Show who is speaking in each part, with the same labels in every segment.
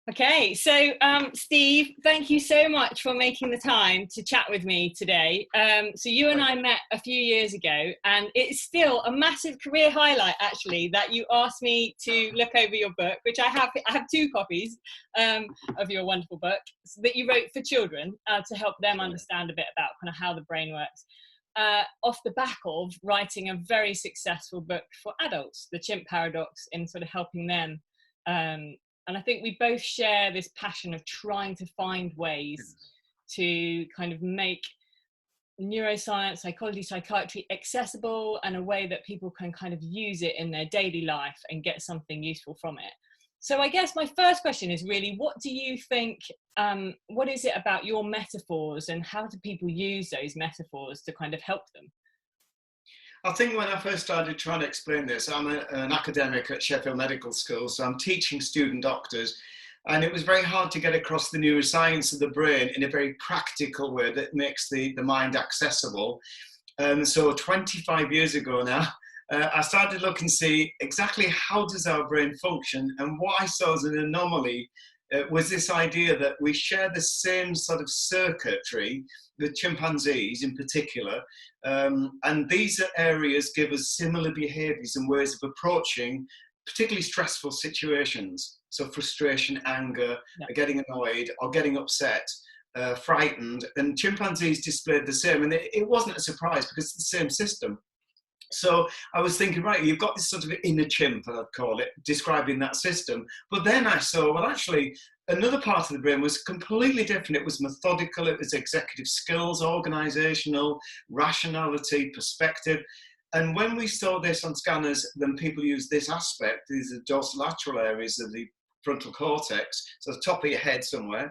Speaker 1: Okay, so Steve, thank you so much for making the time to chat with me today. So you and I met a few years ago, and it's still a massive career highlight, actually, that you asked me to look over your book, which I have two copies of your wonderful book that you wrote for children to help them understand a bit about kind of how the brain works. Off the back of writing a very successful book for adults, the Chimp Paradox, in sort of helping them. And I think we both share this passion of trying to find ways to kind of make neuroscience, psychology, psychiatry accessible and a way that people can kind of use it in their daily life and get something useful from it. So I guess my first question is really, what do you think, what is it about your metaphors and how do people use those metaphors to kind of help them?
Speaker 2: I think when I first started trying to explain this, I'm an academic at Sheffield Medical School, so I'm teaching student doctors, and it was very hard to get across the neuroscience of the brain in a very practical way that makes the mind accessible. So 25 years ago now, I started looking to see exactly how does our brain function, and what I saw as an anomaly was this idea that we share the same sort of circuitry with chimpanzees in particular, and these areas give us similar behaviours and ways of approaching particularly stressful situations. So frustration, anger, getting annoyed or getting upset, frightened, and chimpanzees displayed the same, and it wasn't a surprise because it's the same system. So I was thinking, right, you've got this sort of inner chimp, I'd call it, describing that system. But then I saw, well, actually, another part of the brain was completely different. It was methodical, it was executive skills, organizational, rationality, perspective. And when we saw this on scanners, then people use this aspect, these are dorsolateral areas of the frontal cortex, so the top of your head somewhere.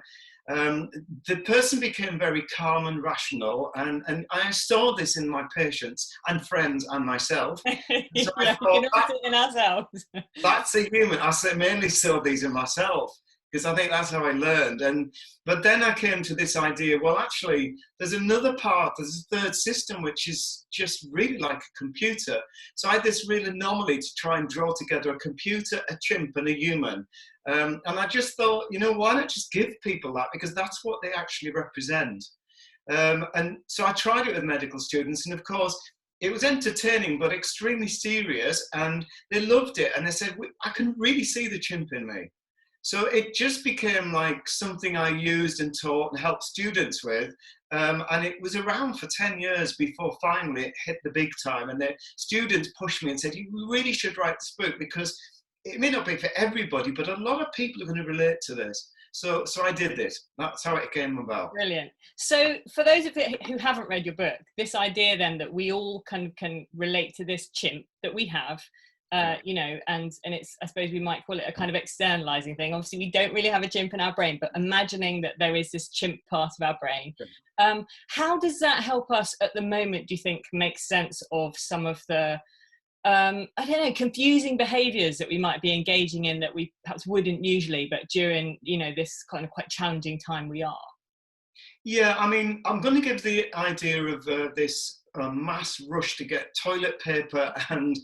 Speaker 2: The person became very calm and rational, and I saw this in my patients and friends and myself. So I thought,
Speaker 1: in ourselves.
Speaker 2: That's a human. Mainly saw these in myself because I think that's how I learned. But then I came to this idea, well, actually, there's another part, there's a third system, which is just really like a computer. So I had this real anomaly to try and draw together a computer, a chimp, and a human. And I just thought, why not just give people that? Because that's what they actually represent. And so I tried it with medical students, and of course, it was entertaining, but extremely serious, and they loved it. And they said, I can really see the chimp in me. So it just became like something I used and taught and helped students with. And it was around for 10 years before finally it hit the big time. And the students pushed me and said, you really should write this book because it may not be for everybody, but a lot of people are going to relate to this. So I did this. That's how it came about.
Speaker 1: Brilliant. So for those of you who haven't read your book, this idea then that we all can relate to this chimp that we have, and it's, I suppose we might call it a kind of externalizing thing. Obviously, we don't really have a chimp in our brain, but imagining that there is this chimp part of our brain. How does that help us at the moment, do you think, make sense of some of the confusing behaviours that we might be engaging in that we perhaps wouldn't usually, but during, this kind of quite challenging time we are?
Speaker 2: Yeah, I mean, I'm going to give the idea of this mass rush to get toilet paper and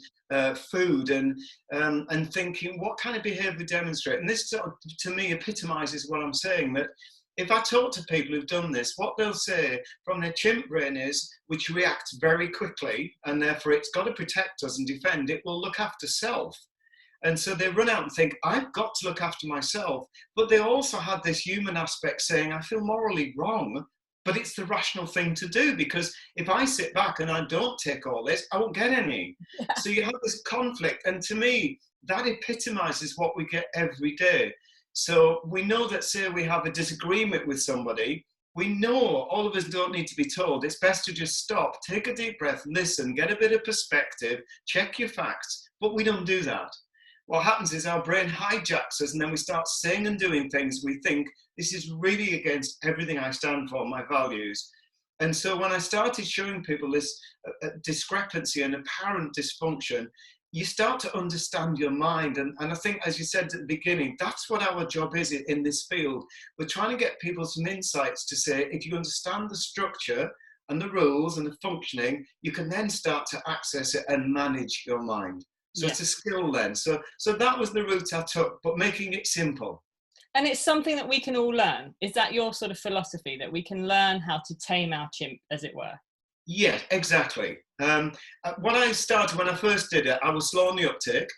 Speaker 2: food and thinking, what kind of behaviour demonstrate? And this, to me, epitomises what I'm saying, that if I talk to people who've done this, what they'll say from their chimp brain is, which reacts very quickly, and therefore it's got to protect us and defend, it will look after self. And so they run out and think, I've got to look after myself. But they also have this human aspect saying, I feel morally wrong, but it's the rational thing to do, because if I sit back and I don't take all this, I won't get any. Yeah. So you have this conflict. And to me, that epitomizes what we get every day. So we know that, say we have a disagreement with somebody, we know all of us don't need to be told. It's best to just stop, take a deep breath, listen, get a bit of perspective, check your facts, but we don't do that. What happens is our brain hijacks us, and then we start saying and doing things we think, this is really against everything I stand for, my values. And so when I started showing people this discrepancy and apparent dysfunction, you start to understand your mind. And I think, as you said at the beginning, that's what our job is in this field. We're trying to get people some insights to say, if you understand the structure and the rules and the functioning, you can then start to access it and manage your mind. So It's a skill then. So that was the route I took, but making it simple.
Speaker 1: And it's something that we can all learn. Is that your sort of philosophy, that we can learn how to tame our chimp, as it were?
Speaker 2: Yeah, exactly. When I started, when I first did it, I was slow on the uptake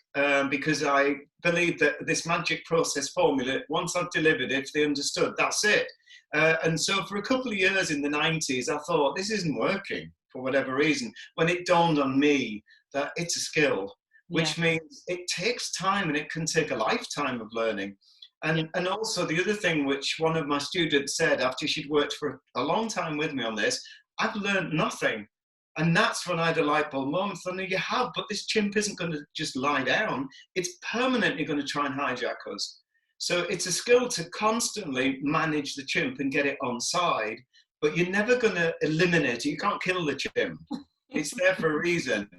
Speaker 2: because I believed that this magic process formula, once I've delivered it, if they understood, that's it. And so for a couple of years in the 90s, I thought, this isn't working for whatever reason. When it dawned on me that it's a skill,
Speaker 1: Yeah.
Speaker 2: which means it takes time and it can take a lifetime of learning. And also the other thing which one of my students said after she'd worked for a long time with me on this, I've learned nothing. And that's when I had a light bulb moment. I know you have, but this chimp isn't going to just lie down. It's permanently going to try and hijack us. So it's a skill to constantly manage the chimp and get it on side, but you're never going to eliminate it. You can't kill the chimp. It's there for a reason.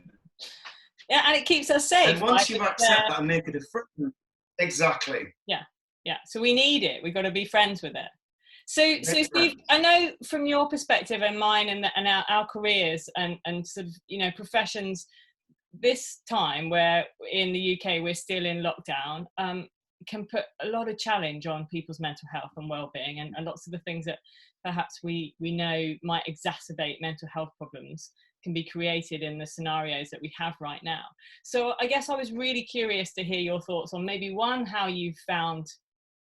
Speaker 1: Yeah, and it keeps us safe.
Speaker 2: And once
Speaker 1: right?
Speaker 2: you accept that and make it a friend, exactly.
Speaker 1: Yeah, yeah. So we need it. We've got to be friends with it. So Steve, I know from your perspective and mine and our careers and sort of, you know, professions, this time where in the UK we're still in lockdown, can put a lot of challenge on people's mental health and well-being, and lots of the things that perhaps we know might exacerbate mental health problems can be created in the scenarios that we have right now. So I guess I was really curious to hear your thoughts on maybe one, how you've found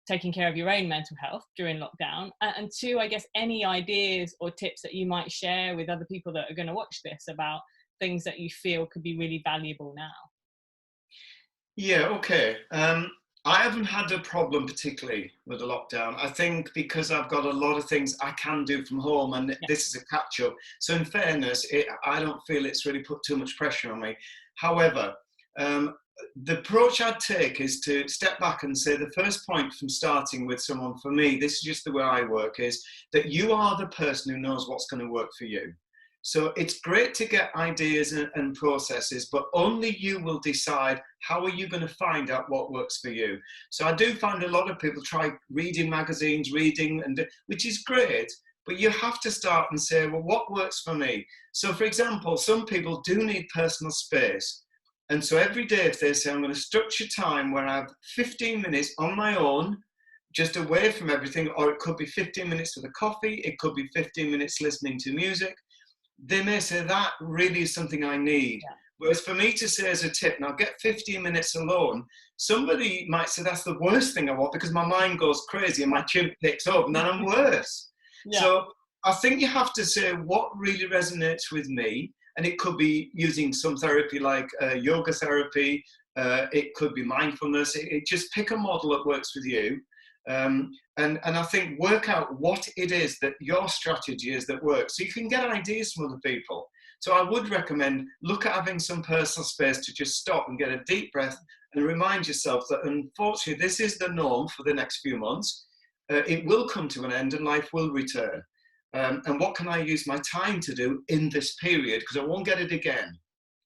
Speaker 1: taking care of your own mental health during lockdown, and two, I guess, any ideas or tips that you might share with other people that are going to watch this about things that you feel could be really valuable now.
Speaker 2: Yeah, okay. I haven't had a problem particularly with the lockdown. I think because I've got a lot of things I can do from home, and this is a catch-up. So in fairness, I don't feel it's really put too much pressure on me. However, the approach I'd take is to step back and say the first point from starting with someone, for me, this is just the way I work, is that you are the person who knows what's going to work for you. So it's great to get ideas and processes, but only you will decide how are you going to find out what works for you. So I do find a lot of people try reading magazines, which is great, but you have to start and say, well, what works for me? So for example, some people do need personal space. And so every day if they say, I'm going to structure time where I have 15 minutes on my own, just away from everything, or it could be 15 minutes with a coffee, it could be 15 minutes listening to music, they may say that really is something I need. Yeah. Whereas for me to say as a tip, now get 15 minutes alone, somebody might say that's the worst thing I want because my mind goes crazy and my chimp picks up and then I'm worse. Yeah. So I think you have to say what really resonates with me. And it could be using some therapy like yoga therapy. It could be mindfulness. Just pick a model that works with you. And I think work out what it is that your strategy is that works, so you can get ideas from other people. So I would recommend look at having some personal space to just stop and get a deep breath and remind yourself that unfortunately this is the norm for the next few months. It will come to an end and life will return. And what can I use my time to do in this period, because I won't get it again.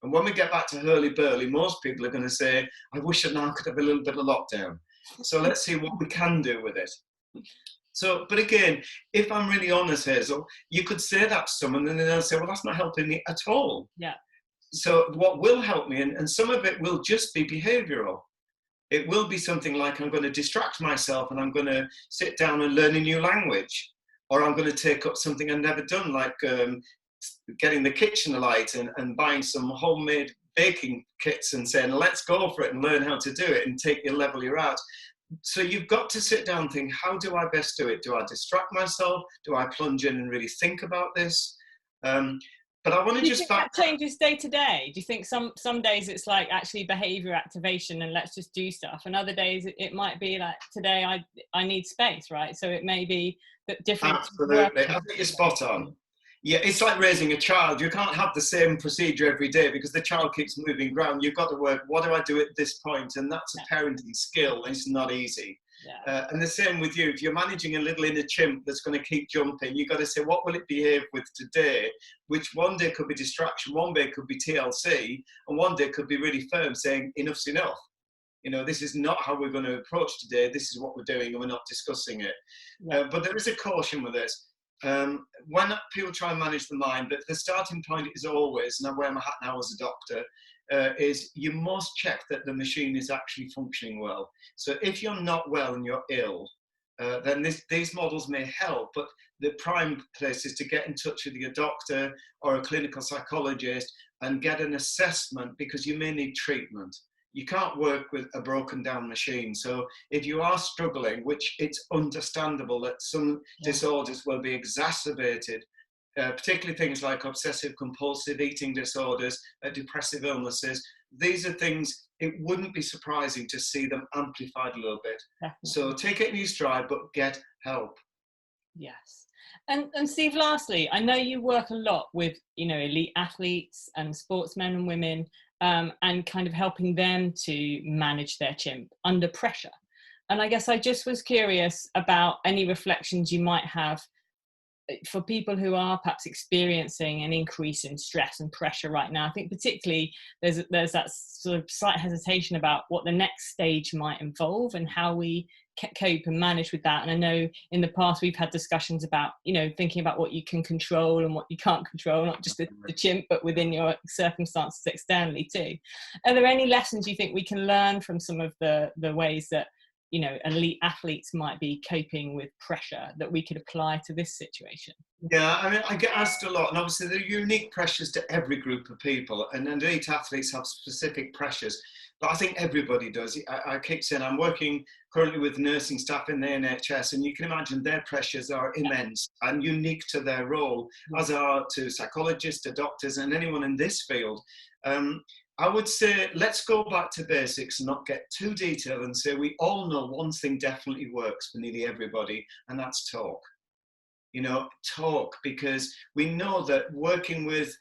Speaker 2: And when we get back to hurly-burly, most people are going to say, I wish I now could have a little bit of lockdown. So let's see what we can do with it. So, but again, if I'm really honest, Hazel, you could say that to someone and then they'll say, well, that's not helping me at all.
Speaker 1: Yeah.
Speaker 2: So what will help me, and some of it will just be behavioural. It will be something like I'm going to distract myself and I'm going to sit down and learn a new language. Or I'm going to take up something I've never done, like getting the kitchen alight and buying some homemade baking kits and saying, let's go for it and learn how to do it and take your level you're at. So you've got to sit down and think, how do I best do it? Do I distract myself? Do I plunge in and really think about this? But I want to just...
Speaker 1: that changes day to day? Do you think some days it's like actually behaviour activation and let's just do stuff, and other days it might be like, today I need space, right? So it may be that different...
Speaker 2: Absolutely, I think you're spot on. Yeah, it's like raising a child. You can't have the same procedure every day because the child keeps moving around. You've got to work, what do I do at this point? And that's a parenting skill. It's not easy. Yeah. And the same with you. If you're managing a little inner chimp that's going to keep jumping, you've got to say, what will it behave with today? Which one day could be distraction, one day could be TLC, and one day could be really firm, saying enough's enough. You know, this is not how we're going to approach today. This is what we're doing, and we're not discussing it. Yeah. But there is a caution with this. When people try and manage the mind, but the starting point is always, and I wear my hat now as a doctor, is you must check that the machine is actually functioning well. So if you're not well and you're ill, then these models may help, but the prime place is to get in touch with your doctor or a clinical psychologist and get an assessment, because you may need treatment. You can't work with a broken down machine. So if you are struggling, which it's understandable that some disorders will be exacerbated, particularly things like obsessive compulsive eating disorders, depressive illnesses, these are things, it wouldn't be surprising to see them amplified a little bit. Definitely. So take it in your stride, but get help.
Speaker 1: Yes. And Steve, lastly, I know you work a lot with, elite athletes and sportsmen and women, and kind of helping them to manage their chimp under pressure. And I guess I just was curious about any reflections you might have for people who are perhaps experiencing an increase in stress and pressure right now. I think particularly there's that sort of slight hesitation about what the next stage might involve and how we cope and manage with that. And I know in the past we've had discussions about, thinking about what you can control and what you can't control, not just the chimp, but within your circumstances externally too. Are there any lessons you think we can learn from some of the ways that elite athletes might be coping with pressure that we could apply to this situation?
Speaker 2: Yeah, I mean, I get asked a lot, and obviously there are unique pressures to every group of people, and elite athletes have specific pressures, but I think everybody does. I keep saying I'm working currently with nursing staff in the NHS, and you can imagine their pressures are immense and unique to their role, as are to psychologists, to doctors, and anyone in this field. I would say, let's go back to basics and not get too detailed, and say we all know one thing definitely works for nearly everybody, and that's talk. Talk, because we know that working with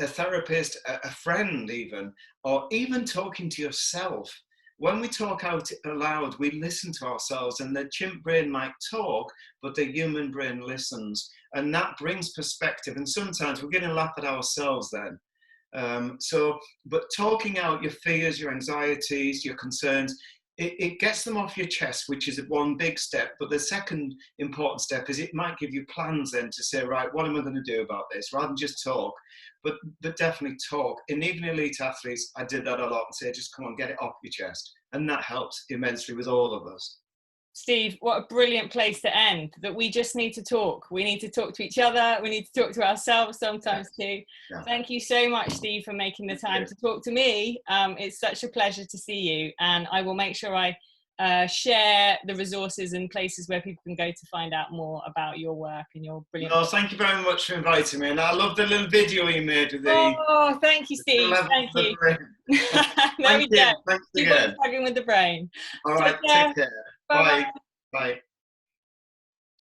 Speaker 2: a therapist, a friend even, or even talking to yourself, when we talk out aloud, we listen to ourselves, and the chimp brain might talk, but the human brain listens, and that brings perspective, and sometimes we're going to laugh at ourselves then. But talking out your fears, your anxieties, your concerns, it gets them off your chest, which is one big step. But the second important step is it might give you plans then to say, right, what am I going to do about this, rather than just talk, but definitely talk. And even elite athletes, I did that a lot, and say, just come on, get it off your chest. And that helps immensely with all of us.
Speaker 1: Steve, what a brilliant place to end, that we just need to talk. We need to talk to each other. We need to talk to ourselves sometimes too. Yeah. Thank you so much, Steve, for making the time to talk to me. It's such a pleasure to see you. And I will make sure I share the resources and places where people can go to find out more about your work and your brilliant...
Speaker 2: Oh, thank you very much for inviting me. And I love the little video you made with the...
Speaker 1: Oh, thank you, Steve. Thank you. There we go.
Speaker 2: Thanks again.
Speaker 1: Plugging with the brain.
Speaker 2: All right, take care. Bye. Bye.